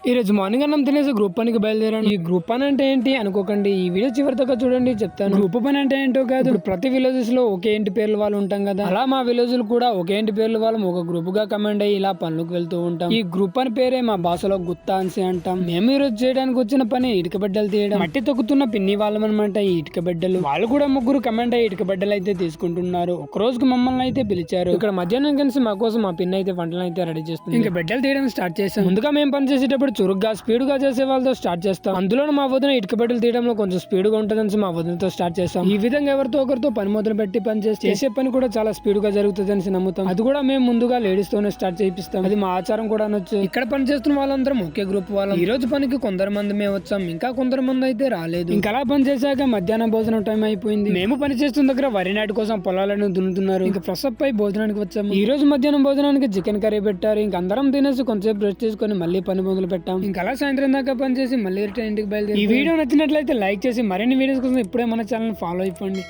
ఈ రోజు మార్నింగ్ అన్నం తినేసి గ్రూప్ పనికి బయలుదేరాను. ఈ గ్రూప్ పని అంటే ఏంటి అనుకోకండి, ఈ వీడియో చివరి దాకా చూడండి చెప్తాను. గ్రూప్ పని అంటే ఏంటో కాదు, ఇప్పుడు ప్రతి విలేజెస్ లో ఒకే ఇంటి పేర్లు వాళ్ళు ఉంటాం కదా, అలా మా విలేజ్ కూడా ఒకే ఇంటి పేర్లు వాళ్ళం ఒక గ్రూప్ గా కమాండ్ అయ్యి ఇలా పనులకు వెళ్తూ ఉంటాం. ఈ గ్రూప్ పని పేరే మా భాషలో గుత్తాన్సి అంటాం. మేము ఈ రోజు చేయడానికి వచ్చిన పని ఇటుక బిడ్డలు తీయడం. మట్టి తొక్కుతున్న పిన్ని వాళ్ళం అనమాట ఈ ఇటుక బిడ్డలు. వాళ్ళు కూడా ముగ్గురు కమాండ్ అయ్యి ఇటుక బిడ్డలు అయితే తీసుకుంటున్నారు. ఒక రోజుకు మమ్మల్ని అయితే పిలిచారు. ఇక్కడ మధ్యాహ్నం కలిసి మా కోసం మా పిన్ని అయితే వంటలు అయితే రెడీ చేస్తుంది. ఇంకా బిడ్డలు తీయడం స్టార్ట్ చేస్తాం. ముందుగా మేము పని చేసేటప్పుడు చురుగ్గా స్పీడ్ గా చేసే వాళ్ళతో స్టార్ట్ చేస్తాం. అందులో మా వదిన ఇటుక బిడ్డలు తీయడంలో కొంచెం స్పీడ్ గా ఉంటుందని మా వదినతో స్టార్ట్ చేస్తాం. ఈ విధంగా ఎవరితో ఒకరితో పని మొదలు పెట్టి పని చేసే పని కూడా చాలా స్పీడ్ గా జరుగుతుంది నమ్ముతాం. అది కూడా మేము ముందుగా లేడీస్ తోనే స్టార్ట్ చేయిస్తాం. అది మా ఆచారం కూడా అనొచ్చు. ఇక్కడ పని చేస్తున్న వాళ్ళందరం ఒకే గ్రూప్ వాళ్ళం. ఈ రోజు పనికి కొందరు మంది మేము వచ్చాం, ఇంకా కొందరు మంది అయితే రాలేదు. ఇంకా అలా పని చేశాక మధ్యాహ్నం భోజనం టైం అయిపోయింది. మేము పని చేస్తున్న దగ్గర వరి నాటి కోసం పొలాలను దున్నుతున్నారు. ఇంకా ఫ్రెష్ అప్ అయి భోజనానికి వచ్చాము. ఈ రోజు మధ్యాహ్నం భోజనానికి చికెన్ కర్రీ పెట్టారు. ఇంకా అందరం తినేసి కొంచెంసేపు రెస్ట్ చేసుకుని మళ్ళీ పని మొదలు పెట్టాం. ఇంకా అలా సాయంత్రం దాకా పని చేసి మళ్ళీ రిటర్న్ ఇంటికి బయలుదేరి. ఈ వీడియో నచ్చినట్లయితే లైక్ చేసి మరిన్ని వీడియోస్ కోసం ఇప్పుడే మన ఛానల్ ఫాలో అయిపోండి.